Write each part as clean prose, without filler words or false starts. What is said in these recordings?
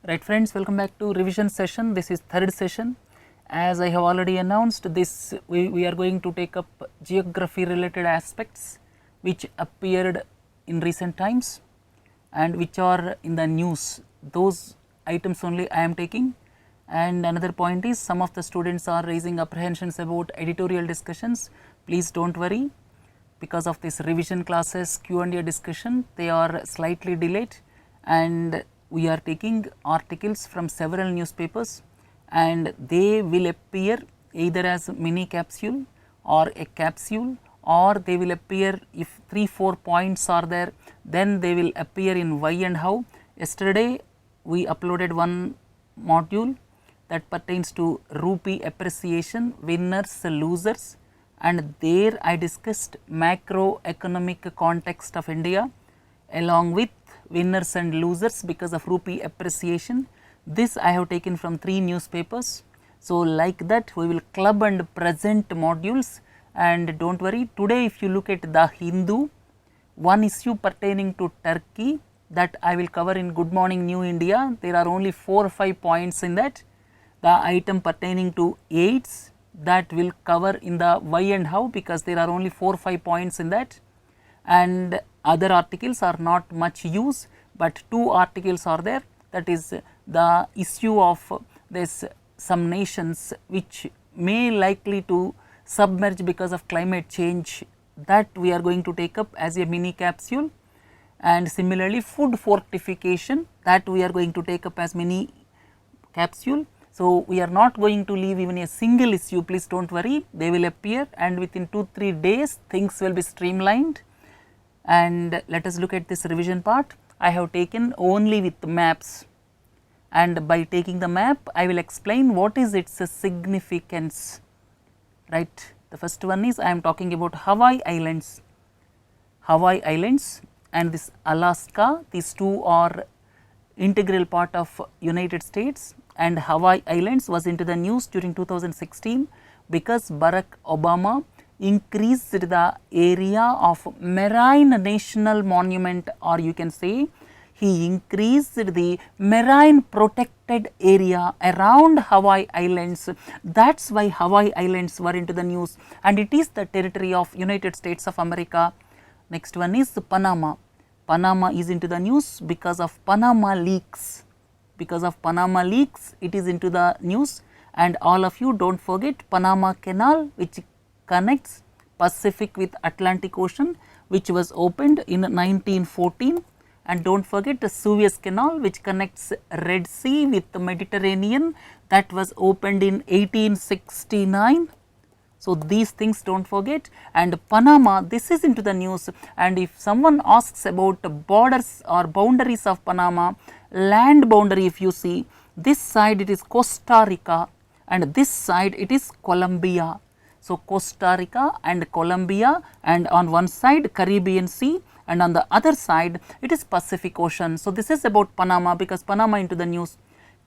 Right friends, welcome back to revision session. This is third session. As I have already announced, we are going to take up geography related aspects which appeared in recent times and which are in the news. Those items only I am taking. And another point is, some of the students are raising apprehensions about editorial discussions. Please do not worry, because of this revision classes Q&A discussion, they are slightly delayed, and we are taking articles from several newspapers and they will appear either as mini capsule or a capsule, or they will appear, if 3-4 points are there, then they will appear in why and how. Yesterday we uploaded one module that pertains to rupee appreciation, winners, losers, and there I discussed macroeconomic context of India along with winners and losers because of rupee appreciation. This I have taken from 3 newspapers. So, like that we will club and present modules, and do not worry, today if you look at the Hindu, one issue pertaining to Turkey that I will cover in Good Morning New India, there are only 4 or 5 points in that. The item pertaining to AIDS, that will cover in the why and how, because there are only 4 or 5 points in that, and other articles are not much use, but 2 articles are there, that is the issue of this some nations which may likely to submerge because of climate change, that we are going to take up as a mini capsule, and similarly food fortification, that we are going to take up as mini capsule. So, we are not going to leave even a single issue, please do not worry, they will appear, and within 2-3 days things will be streamlined. And let us look at this revision part. I have taken only with maps, and by taking the map I will explain what is its significance, right. The first one is I am talking about Hawaii Islands. Hawaii Islands and this Alaska, these two are integral part of United States, and Hawaii Islands was into the news during 2016 because Barack Obama increased the area of marine national monument, or you can say he increased the marine protected area around Hawaii Islands. That is why Hawaii Islands were into the news, and it is the territory of United States of America. Next one is Panama. Panama is into the news because of Panama leaks. Because of Panama leaks, it is into the news, and all of you do not forget Panama Canal, which connects Pacific with Atlantic Ocean, which was opened in 1914, and do not forget the Suez Canal, which connects Red Sea with the Mediterranean, that was opened in 1869. So, these things do not forget, and Panama, this is into the news, and if someone asks about the borders or boundaries of Panama, land boundary, if you see, this side it is Costa Rica and this side it is Colombia. So, Costa Rica and Colombia, and on one side Caribbean Sea, and on the other side it is Pacific Ocean. So, this is about Panama, because Panama into the news.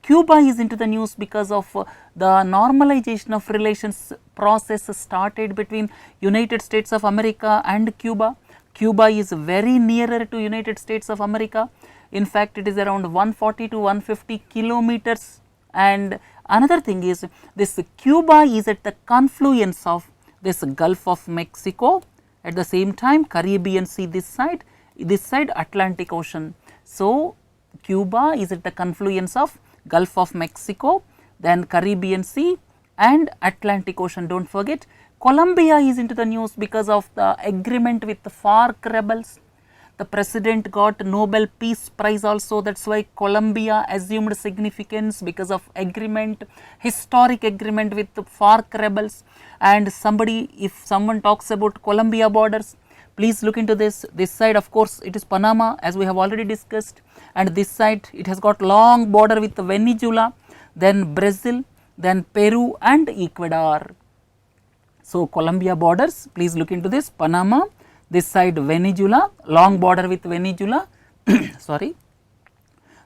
Cuba is into the news because of the normalization of relations process started between United States of America and Cuba. Cuba is very nearer to United States of America. In fact, it is around 140 to 150 kilometers. And another thing is, this Cuba is at the confluence of this Gulf of Mexico, at the same time Caribbean Sea this side Atlantic Ocean. So, Cuba is at the confluence of Gulf of Mexico, then Caribbean Sea and Atlantic Ocean. Do not forget, Colombia is into the news because of the agreement with the FARC rebels. The president got Nobel Peace Prize also, that is why Colombia assumed significance because of agreement, historic agreement with the FARC rebels. And if someone talks about Colombia borders, please look into this. This side of course it is Panama, as we have already discussed, and this side it has got long border with Venezuela, then Brazil, then Peru and Ecuador. So, Colombia borders, please look into this, Panama, this side Venezuela, long border with Venezuela, sorry,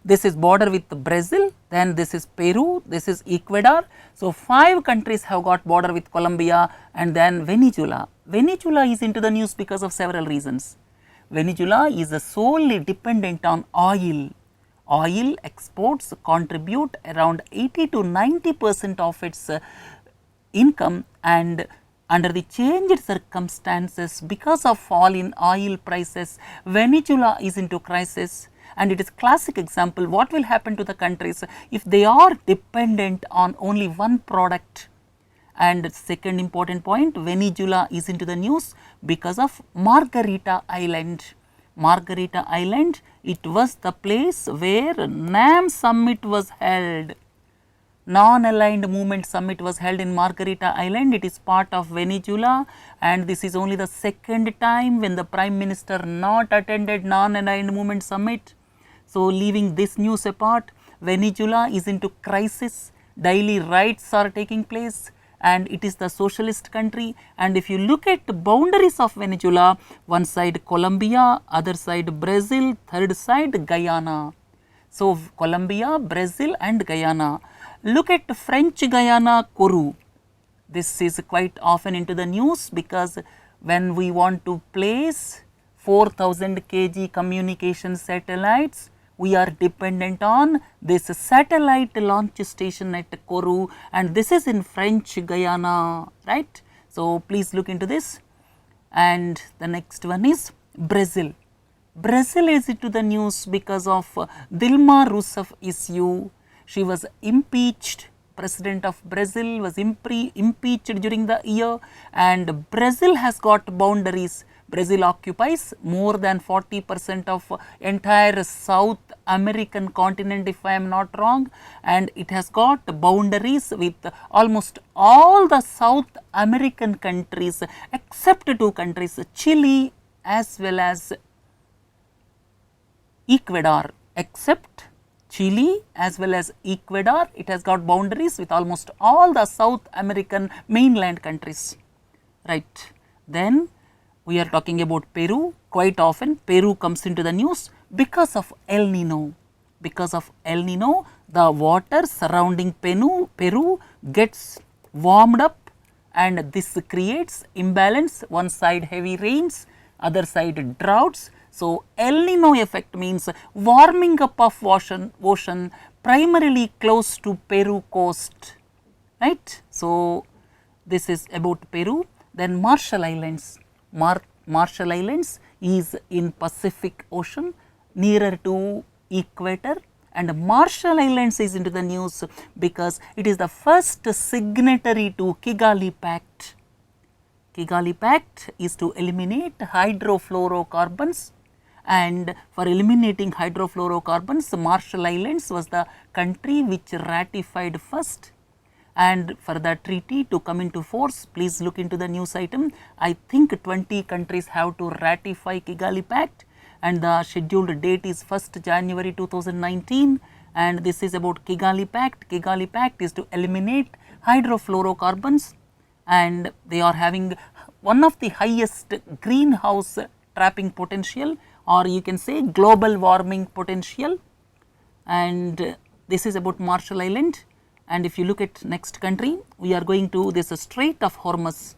this is border with Brazil, then this is Peru, this is Ecuador. So, 5 countries have got border with Colombia, and then Venezuela. Venezuela is into the news because of several reasons. Venezuela is solely dependent on oil. Oil exports contribute around 80 to 90% of its income, and under the changed circumstances because of fall in oil prices, Venezuela is into crisis, and it is classic example what will happen to the countries if they are dependent on only one product. And second important point, Venezuela is into the news because of Margarita Island. Margarita Island, it was the place where NAM summit was held. Non-aligned movement summit was held in Margarita Island. It is part of Venezuela, and this is only the second time when the Prime Minister not attended non-aligned movement summit. So, leaving this news apart, Venezuela is into crisis, daily riots are taking place, and it is the socialist country. And if you look at the boundaries of Venezuela, one side Colombia, other side Brazil, third side Guyana. So, Colombia, Brazil and Guyana. Look at French Guyana, Kourou. This is quite often into the news because when we want to place 4000 kg communication satellites, we are dependent on this satellite launch station at Kourou, and this is in French Guyana, right. So, please look into this. And the next one is Brazil. Brazil is into the news because of Dilma Rousseff issue. She was impeached, President of Brazil was impeached during the year, and Brazil has got boundaries. Brazil occupies more than 40% of entire South American continent, if I am not wrong, and it has got boundaries with almost all the South American countries except two countries, Chile as well as Ecuador. Except Chile as well as Ecuador, it has got boundaries with almost all the South American mainland countries, right. Then we are talking about Peru. Quite often Peru comes into the news because of El Nino. Because of El Nino, the water surrounding Peru gets warmed up, and this creates imbalance, one side heavy rains, other side droughts. So, El Nino effect means warming up of ocean primarily close to Peru coast, right. So, this is about Peru. Then Marshall Islands. Marshall Islands is in Pacific Ocean nearer to equator, and Marshall Islands is into the news because it is the first signatory to Kigali Pact. Kigali Pact is to eliminate hydrofluorocarbons, and for eliminating hydrofluorocarbons, Marshall Islands was the country which ratified first. And for the treaty to come into force, please look into the news item. I think 20 countries have to ratify Kigali Pact, and the scheduled date is 1st January 2019, and this is about Kigali Pact. Kigali Pact is to eliminate hydrofluorocarbons, and they are having one of the highest greenhouse trapping potential, or you can say global warming potential, and this is about Marshall Island. And if you look at next country, we are going to this Strait of Hormuz.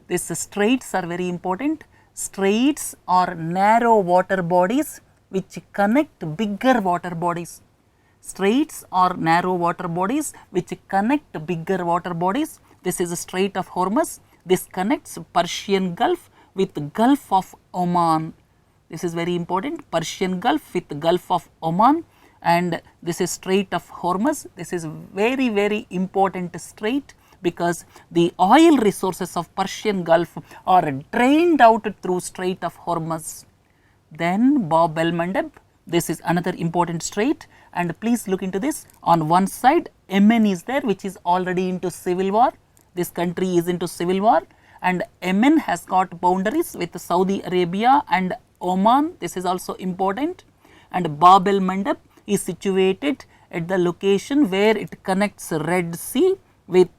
These straits are very important. Straits are narrow water bodies which connect bigger water bodies. Straits are narrow water bodies which connect bigger water bodies. This is the Strait of Hormuz. This connects Persian Gulf with Gulf of Oman. This is very important, Persian Gulf with Gulf of Oman, and this is Strait of Hormuz. This is very important strait because the oil resources of Persian Gulf are drained out through Strait of Hormuz. Then Bab el-Mandeb, this is another important strait, and please look into this. On one side Yemen is there, which is already into civil war. This country is into civil war, and Yemen has got boundaries with Saudi Arabia and Oman. This is also important, and Bab el-Mandeb is situated at the location where it connects Red Sea with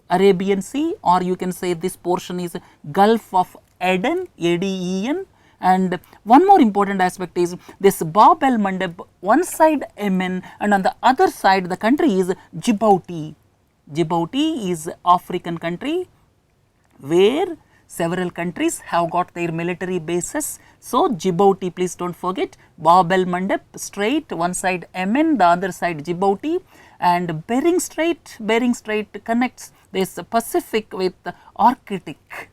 Arabian Sea, or you can say this portion is Gulf of Aden, ADEN. And one more important aspect is this Bab el-Mandeb, one side Yemen and on the other side the country is Djibouti. Djibouti is African country where several countries have got their military bases. So, Djibouti, please do not forget, Bab el Mandeb Strait, one side Yemen, the other side Djibouti, and Bering Strait connects this Pacific with Arctic.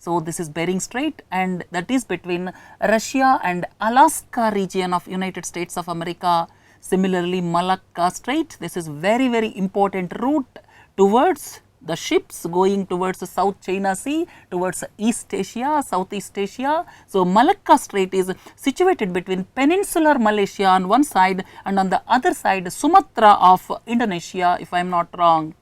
So, this is Bering Strait, and that is between Russia and Alaska region of United States of America. Similarly, Malacca Strait, this is very important route towards the ships going towards the South China Sea, towards East Asia, Southeast Asia. So, Malacca Strait is situated between peninsular Malaysia on one side and on the other side Sumatra of Indonesia, if I am not wrong.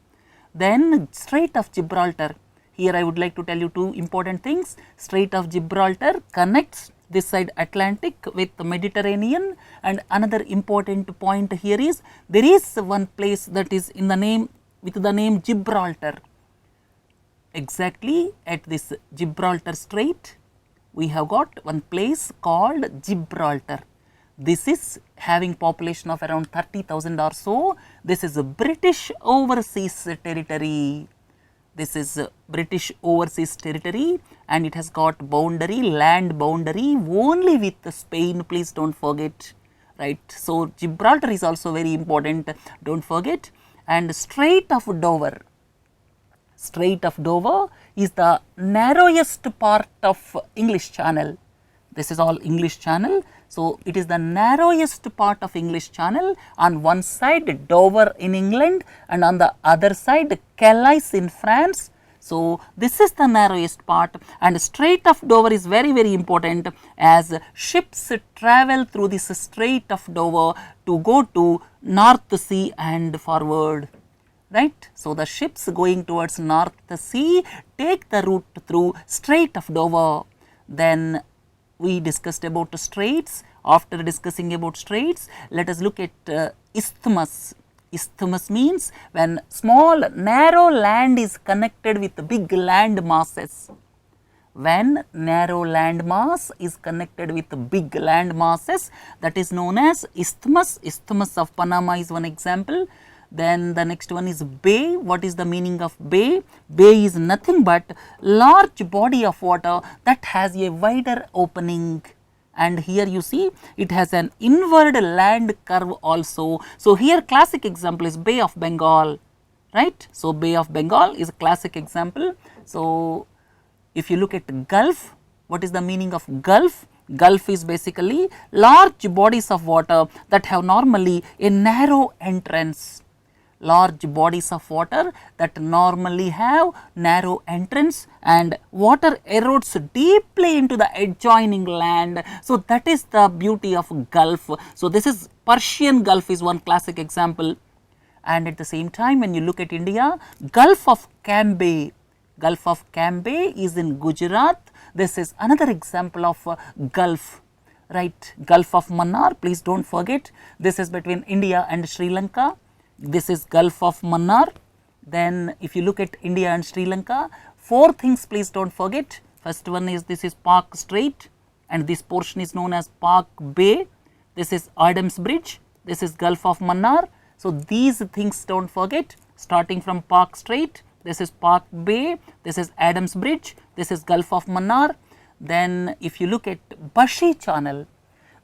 Then Strait of Gibraltar. Here I would like to tell you two important things. Strait of Gibraltar connects this side Atlantic with the Mediterranean, and another important point here is there is one place that is in the name with the name Gibraltar. Exactly at this Gibraltar Strait we have got one place called Gibraltar. This is having population of around 30,000 or so. This is a British overseas territory. This is British overseas territory, and it has got boundary, land boundary only with Spain, please do not forget, right. So, Gibraltar is also very important, do not forget. And Strait of Dover. Strait of Dover is the narrowest part of English Channel. This is all English Channel. So, it is the narrowest part of English Channel. On one side Dover in England, and on the other side Calais in France. So, this is the narrowest part, and Strait of Dover is very important, as ships travel through this Strait of Dover to go to North Sea and forward, right. So, the ships going towards North Sea take the route through Strait of Dover. Then we discussed about straits. After discussing about straits, let us look at isthmus. Isthmus means when small narrow land is connected with big land masses. When narrow land mass is connected with big land masses, that is known as isthmus. Isthmus of Panama is one example. Then the next one is bay. What is the meaning of bay? Bay is nothing but large body of water that has a wider opening, and here you see it has an inward land curve also. So, here classic example is Bay of Bengal, right. So, Bay of Bengal is a classic example. So, if you look at Gulf, what is the meaning of Gulf? Gulf is basically large bodies of water that have normally a narrow entrance. Large bodies of water that normally have narrow entrance, and water erodes deeply into the adjoining land. So, that is the beauty of Gulf. So, this is Persian Gulf is one classic example, and at the same time when you look at India, Gulf of Cambay. Gulf of Cambay is in Gujarat. This is another example of Gulf, right. Gulf of Mannar, please do not forget, this is between India and Sri Lanka. This is Gulf of Mannar. Then if you look at India and Sri Lanka, four things please do not forget. First one is this is Park Strait, and this portion is known as Park Bay. This is Adams Bridge. This is Gulf of Mannar. So, these things do not forget, starting from Park Strait, this is Park Bay, this is Adams Bridge, this is Gulf of Mannar. Then if you look at Bashi Channel,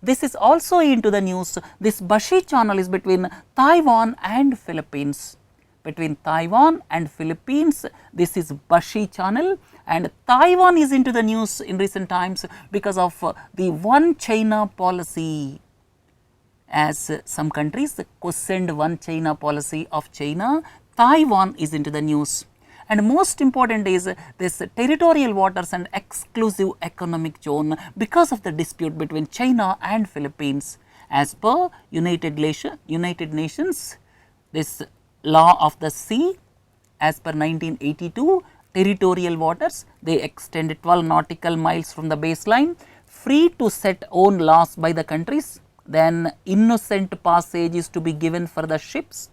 this is also into the news. This Bashi Channel is between Taiwan and Philippines. Between Taiwan and Philippines, this is Bashi Channel, and Taiwan is into the news in recent times because of the One China policy. As some countries questioned One China policy of China, Taiwan is into the news. And most important is this territorial waters and exclusive economic zone because of the dispute between China and Philippines. As per United Nations, this law of the sea, as per 1982, territorial waters, they extend 12 nautical miles from the baseline, free to set own laws by the countries. Then innocent passage is to be given for the ships.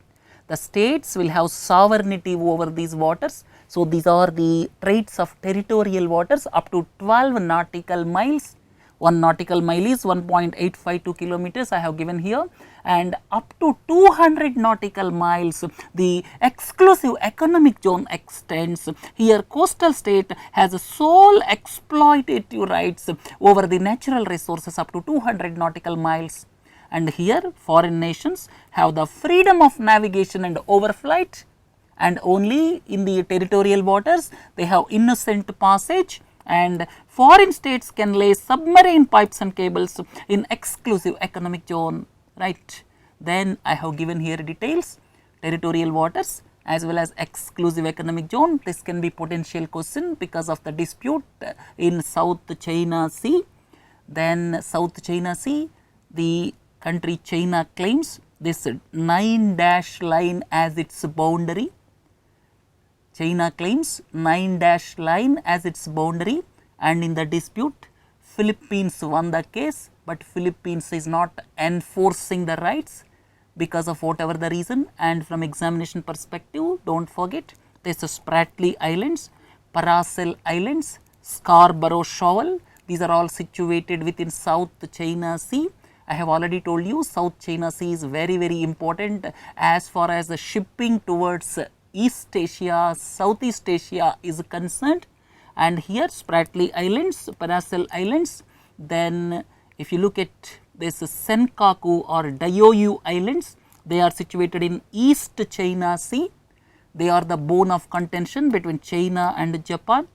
The states will have sovereignty over these waters. So, these are the traits of territorial waters up to 12 nautical miles 1 nautical mile is 1.852 kilometers I have given here, and up to 200 nautical miles the exclusive economic zone extends. Here coastal state has sole exploitative rights over the natural resources up to 200 nautical miles, and here foreign nations have the freedom of navigation and overflight, and only in the territorial waters they have innocent passage, and foreign states can lay submarine pipes and cables in exclusive economic zone, right. Then I have given here details, territorial waters as well as exclusive economic zone. This can be potential question because of the dispute in South China Sea. Then South China Sea, the country China claims this 9 dash line as its boundary. China claims 9 dash line as its boundary, and in the dispute Philippines won the case, but Philippines is not enforcing the rights because of whatever the reason. And from examination perspective, do not forget this is Spratly Islands, Paracel Islands, Scarborough Shoal, these are all situated within South China Sea. I have already told you South China Sea is very, very important as far as the shipping towards East Asia, Southeast Asia is concerned, and here Spratly Islands, Paracel Islands. Then if you look at this Senkaku or Diaoyu Islands, they are situated in East China Sea. They are the bone of contention between China and Japan.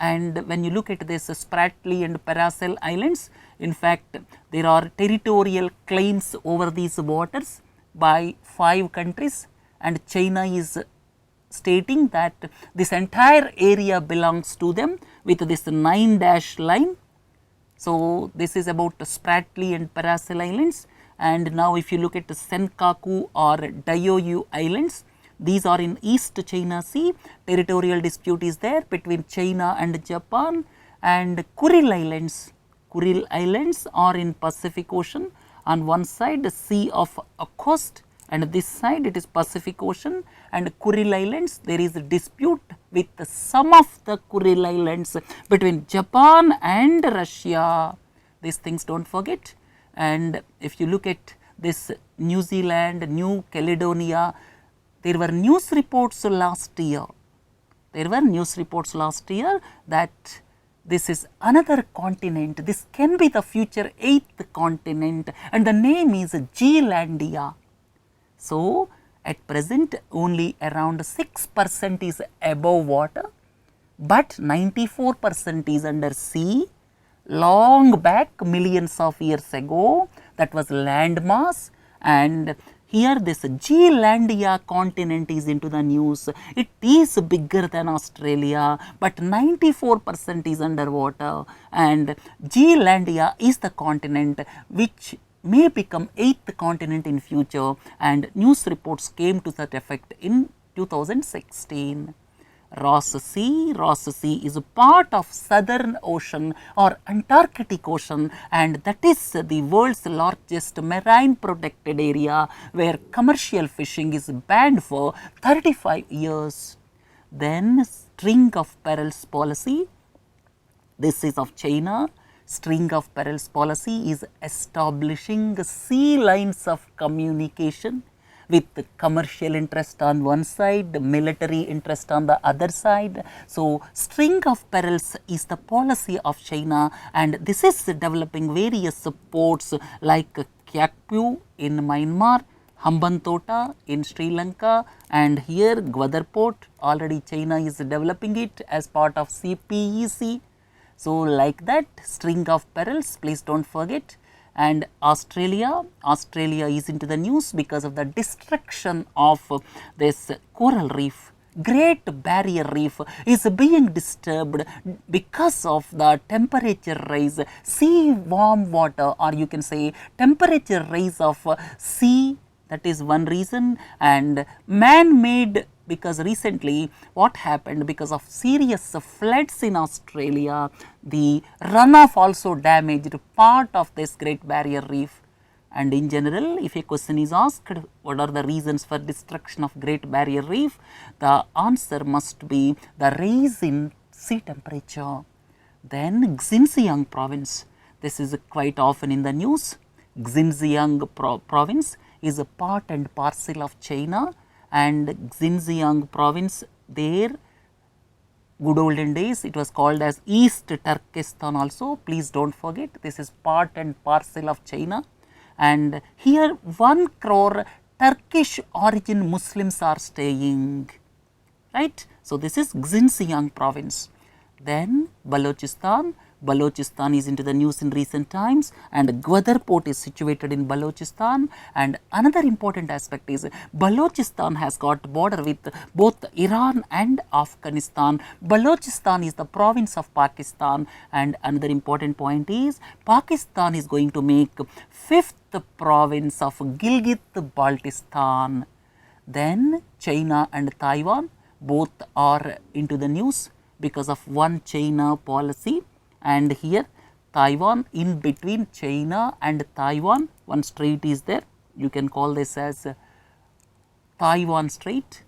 And when you look at this Spratly and Paracel Islands, in fact there are territorial claims over these waters by 5 countries, and China is stating that this entire area belongs to them with this 9 dash line. So, this is about Spratly and Paracel Islands. And now if you look at the Senkaku or Diaoyu Islands, these are in East China Sea. Territorial dispute is there between China and Japan. And Kuril Islands, Kuril Islands are in Pacific Ocean. On one side the Sea of Okhotsk, and this side it is Pacific Ocean. And Kuril Islands, there is a dispute with some of the Kuril Islands between Japan and Russia. These things do not forget. And if you look at this New Zealand, New Caledonia, there were news reports last year. There were news reports last year that this is another continent. This can be the future 8th continent, and the name is Zealandia. So, at present only around 6% is above water, but 94% is under sea. Long back, millions of years ago, that was landmass, and here this Zealandia continent is into the news. It is bigger than Australia, but 94% is underwater, and Zealandia is the continent which may become 8th continent in future, and news reports came to that effect in 2016. Ross Sea is a part of Southern Ocean or Antarctic Ocean, and that is the world's largest marine protected area where commercial fishing is banned for 35 years. Then String of Perils policy, this is of China. String of Perils policy is establishing sea lines of communication with the commercial interest on one side, military interest on the other side. So, String of Perils is the policy of China, and this is developing various ports like Kyakpu in Myanmar, Hambantota in Sri Lanka, and here Gwadar port, already China is developing it as part of CPEC. So, like that String of Perils, please do not forget. And Australia is into the news because of the destruction of this coral reef. Great Barrier Reef is being disturbed because of the temperature rise, sea warm water, or you can say temperature rise of sea. That is one reason, and man-made, because recently what happened, because of serious floods in Australia, the runoff also damaged part of this Great Barrier Reef. And in general, if a question is asked, what are the reasons for destruction of Great Barrier Reef, the answer must be the rise in sea temperature. Then Xinjiang province. this is quite often in the news. Xinjiang province is a part and parcel of China, and Xinjiang province there, good olden days, it was called as East Turkestan also. Please do not forget, this is part and parcel of China, and here 1 crore Turkish origin Muslims are staying, right. So, this is Xinjiang province. Then Balochistan. Balochistan is into the news in recent times, and Gwadar port is situated in Balochistan. And another important aspect is Balochistan has got border with both Iran and Afghanistan. Balochistan is the province of Pakistan, and another important point is Pakistan is going to make 5th province of Gilgit-Baltistan. Then China and Taiwan both are into the news because of one China policy. And here Taiwan, in between China and Taiwan, one strait is there. You can call this as Taiwan Strait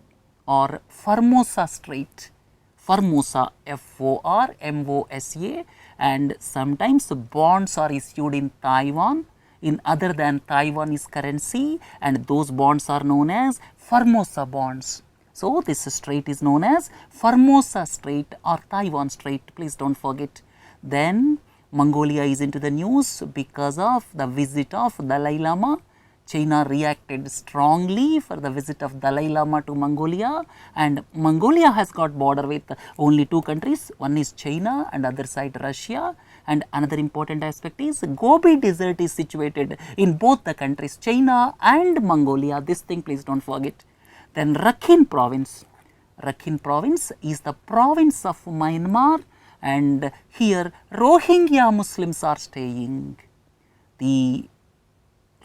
or Formosa Strait, Formosa, Formosa, and sometimes bonds are issued in Taiwan in other than Taiwanese currency, and those bonds are known as Formosa bonds. So, this strait is known as Formosa Strait or Taiwan Strait, please do not forget. Then Mongolia is into the news because of the visit of Dalai Lama. China reacted strongly for the visit of Dalai Lama to Mongolia, and Mongolia has got border with only 2 countries, one is China and other side Russia. And another important aspect is Gobi Desert is situated in both the countries, China and Mongolia, this thing please do not forget. Then Rakhine province. Rakhine province is the province of Myanmar, and here Rohingya Muslims are staying. The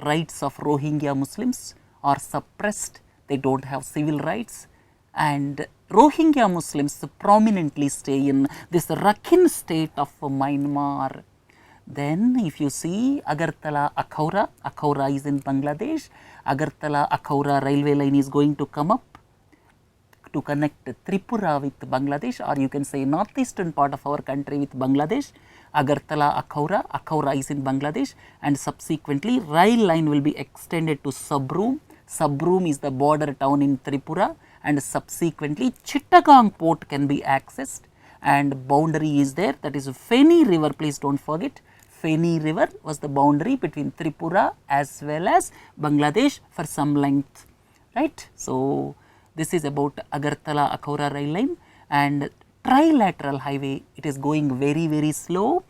rights of Rohingya Muslims are suppressed, they do not have civil rights, and Rohingya Muslims prominently stay in this Rakhine state of Myanmar. Then if you see Agartala Akhaura, Akhaura is in Bangladesh, Agartala Akhaura railway line is going to come up to connect Tripura with Bangladesh, or you can say northeastern part of our country with Bangladesh. Agartala Akhaura, Akhaura is in Bangladesh, and subsequently rail line will be extended to Sabroom. Sabroom is the border town in Tripura, and subsequently Chittagong port can be accessed, and boundary is there, that is Feni river, please do not forget. Feni river was the boundary between Tripura as well as Bangladesh for some length, right. So, this is about Agartala Akhaura rail line. And trilateral highway, it is going very slow.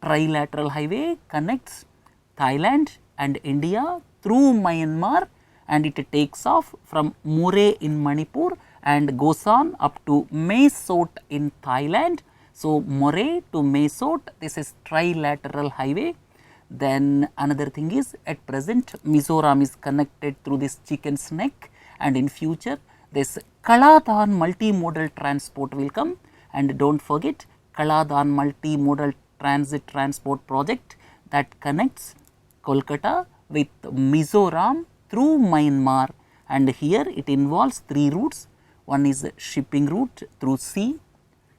Trilateral highway connects Thailand and India through Myanmar, and it takes off from Murray in Manipur and goes on up to Mae Sot in Thailand. So, Murray to Mae Sot, this is trilateral highway. Then another thing is, at present Mizoram is connected through this Chicken's Neck, and in future this Kaladan multimodal transport will come. And do not forget Kaladan multimodal transport project that connects Kolkata with Mizoram through Myanmar, and here it involves 3 routes. One is shipping route through sea,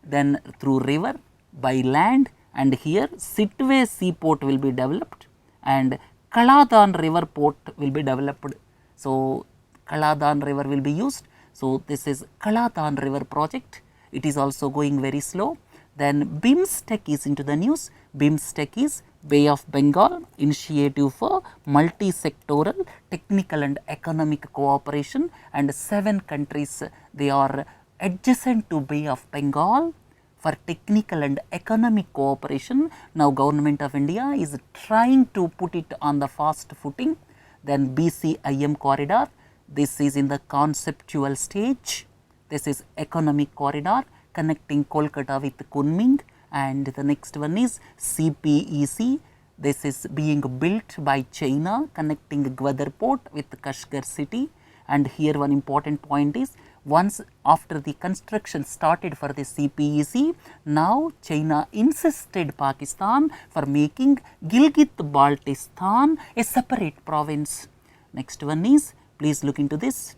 then through river, by land, and here Sitwe seaport will be developed and Kaladan river port will be developed. So, Kaladan river will be used. So, this is Kaladan river project, it is also going very slow. Then BIMSTEC is into the news. BIMSTEC is Bay of Bengal initiative for multi-sectoral technical and economic cooperation, and 7 countries they are adjacent to Bay of Bengal for technical and economic cooperation. Now, Government of India is trying to put it on the fast footing. Then BCIM corridor, this is in the conceptual stage. This is economic corridor connecting Kolkata with Kunming, and the next one is CPEC. This is being built by China connecting Gwadar port with Kashgar city, and here one important point is, once after the construction started for the CPEC, now China insisted Pakistan for making Gilgit-Baltistan a separate province. Next one is, please look into this.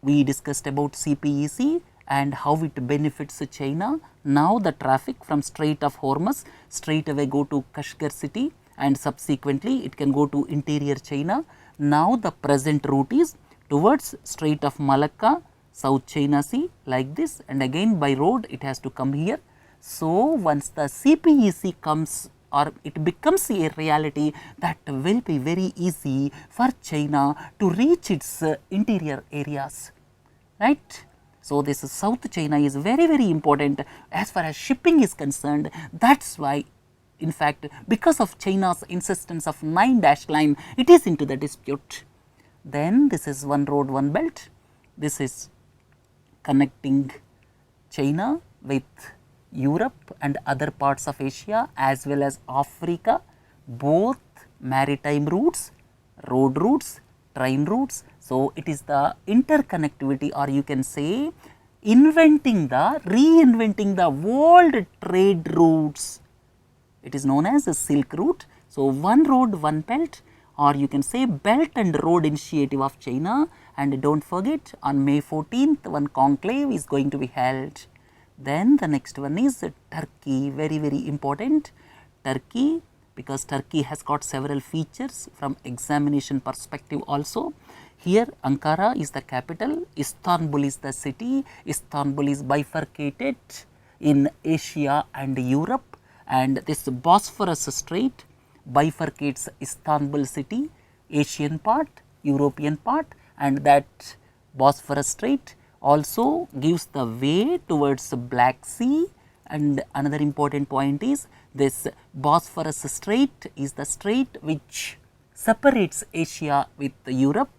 We discussed about CPEC and how it benefits China. Now the traffic from Strait of Hormuz straight away go to Kashgar city and subsequently it can go to interior China. Now the present route is towards Strait of Malacca, South China Sea like this, and again by road it has to come here. So, once the CPEC comes or it becomes a reality, that will be very easy for China to reach its interior areas, right. So, this South China is very, very important as far as shipping is concerned. That is why, in fact, because of China's insistence of 9-dash line, it is into the dispute. Then this is one road, one belt. This is connecting China with Europe and other parts of Asia as well as Africa, both maritime routes, road routes, train routes. So, it is the interconnectivity, or you can say reinventing the world trade routes. It is known as a Silk Route. So, one road, one belt, or you can say Belt and Road Initiative of China. And do not forget, on May 14th, one conclave is going to be held. Then the next one is Turkey, very, very important. Turkey, because Turkey has got several features from examination perspective also. Here Ankara is the capital, Istanbul is the city. Istanbul is bifurcated in Asia and Europe, and this Bosphorus Strait bifurcates Istanbul city, Asian part, European part, and that Bosphorus Strait also gives the way towards the Black Sea. And another important point is this Bosphorus Strait is the strait which separates Asia with Europe.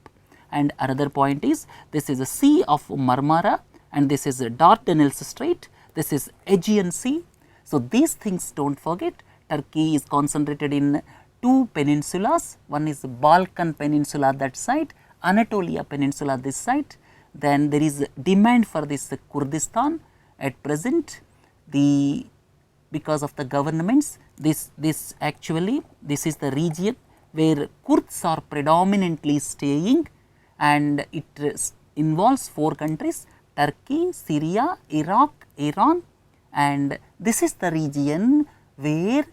And another point is this is a Sea of Marmara, and this is a Dardanelles Strait, this is Aegean Sea. So, these things do not forget. Turkey is concentrated in two peninsulas, one is Balkan Peninsula that side, Anatolia Peninsula this side. Then there is demand for this Kurdistan at present. Because of the governments, this is the region where Kurds are predominantly staying, and it involves 4 countries: Turkey, Syria, Iraq, Iran, and this is the region where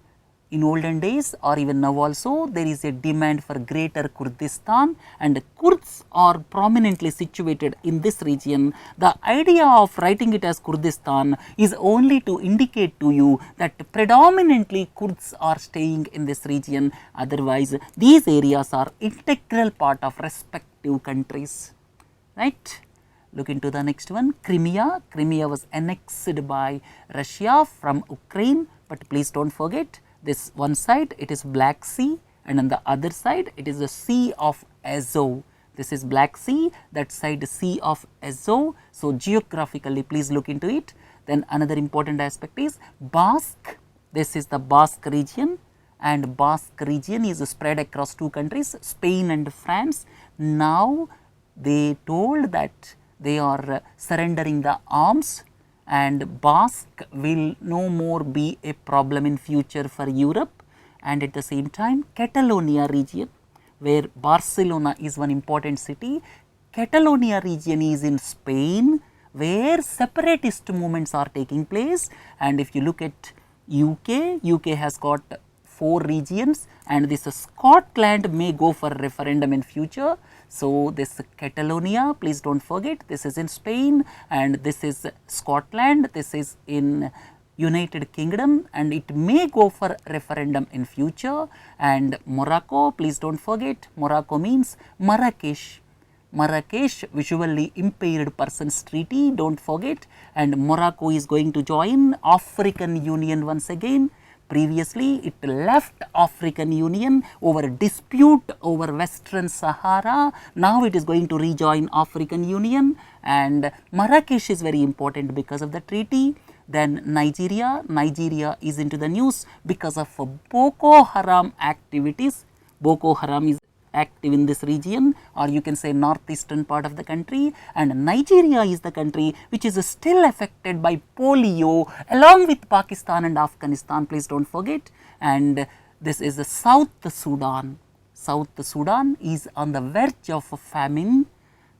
in olden days or even now also there is a demand for greater Kurdistan, and Kurds are prominently situated in this region. The idea of writing it as Kurdistan is only to indicate to you that predominantly Kurds are staying in this region, otherwise these areas are integral part of respective countries, right. Look into the next one, Crimea. Crimea was annexed by Russia from Ukraine, but please do not forget, this one side it is Black Sea, and on the other side it is the Sea of Azov. This is Black Sea, that side Sea of Azov. So, geographically please look into it. Then another important aspect is Basque. This is the Basque region, and Basque region is spread across 2 countries, Spain and France. Now, they told that they are surrendering the arms, and Basque will no more be a problem in future for Europe. And at the same time, Catalonia region, where Barcelona is one important city. Catalonia region is in Spain, where separatist movements are taking place. And if you look at UK has got 4 regions, and this Scotland may go for referendum in future. So, this Catalonia, please do not forget, this is in Spain, and this is Scotland, this is in United Kingdom, and it may go for referendum in future. And Morocco, please do not forget, Morocco means Marrakesh. Marrakesh, visually impaired persons treaty, do not forget, and Morocco is going to join African Union once again. Previously, it left African Union over dispute over Western Sahara. Now, it is going to rejoin African Union, and Marrakesh is very important because of the treaty. Then Nigeria is into the news because of Boko Haram activities. Boko Haram is active in this region, or you can say northeastern part of the country, and Nigeria is the country which is still affected by polio along with Pakistan and Afghanistan, please do not forget. And this is the South Sudan. South Sudan is on the verge of famine.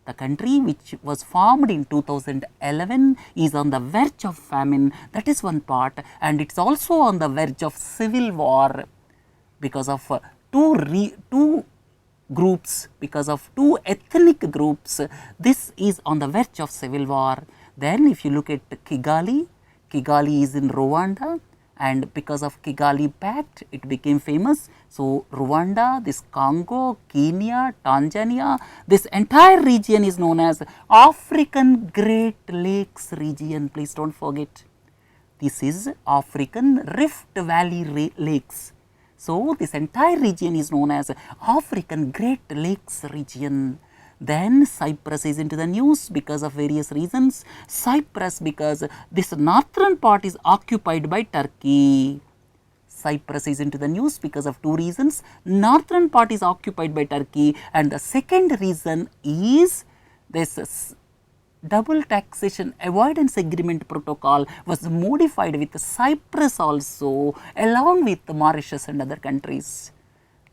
The country which was formed in 2011 is on the verge of famine, that is one part, and it is also on the verge of civil war because of two groups, because of two ethnic groups. This is on the verge of civil war. Then if you look at Kigali, Kigali is in Rwanda, and because of Kigali Pact it became famous. So, Rwanda, this Congo, Kenya, Tanzania, this entire region is known as African Great Lakes region, please do not forget. This is African Rift Valley Lakes. So, this entire region is known as African Great Lakes region. Then Cyprus is into the news because of various reasons. Cyprus, because this northern part is occupied by Turkey. Cyprus is into the news because of two reasons. Northern part is occupied by Turkey, and the second reason is this double taxation avoidance agreement protocol was modified with Cyprus also, along with Mauritius and other countries,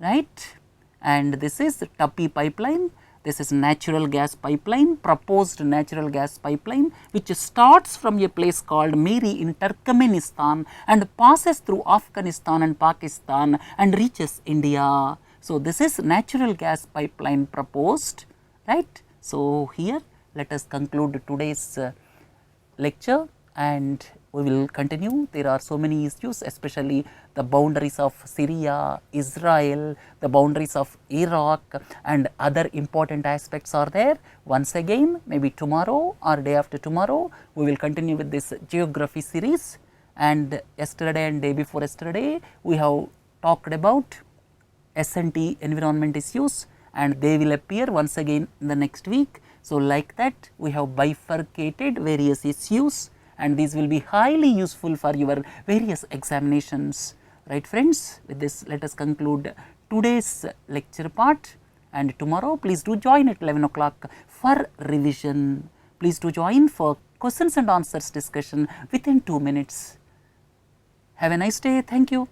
right. And this is Tapi pipeline. This is natural gas pipeline, proposed natural gas pipeline, which starts from a place called Meri in Turkmenistan and passes through Afghanistan and Pakistan and reaches India. So, this is natural gas pipeline proposed, right. So, here let us conclude today's lecture, and we will continue. There are so many issues, especially the boundaries of Syria, Israel, the boundaries of Iraq, and other important aspects are there. Once again, maybe tomorrow or day after tomorrow, we will continue with this geography series. And yesterday and day before yesterday, we have talked about S&T environment issues, and they will appear once again in the next week. So, like that, we have bifurcated various issues, and these will be highly useful for your various examinations, right friends. With this, let us conclude today's lecture part, and tomorrow please do join at 11 o'clock for revision. Please do join for questions and answers discussion within 2 minutes. Have a nice day. Thank you.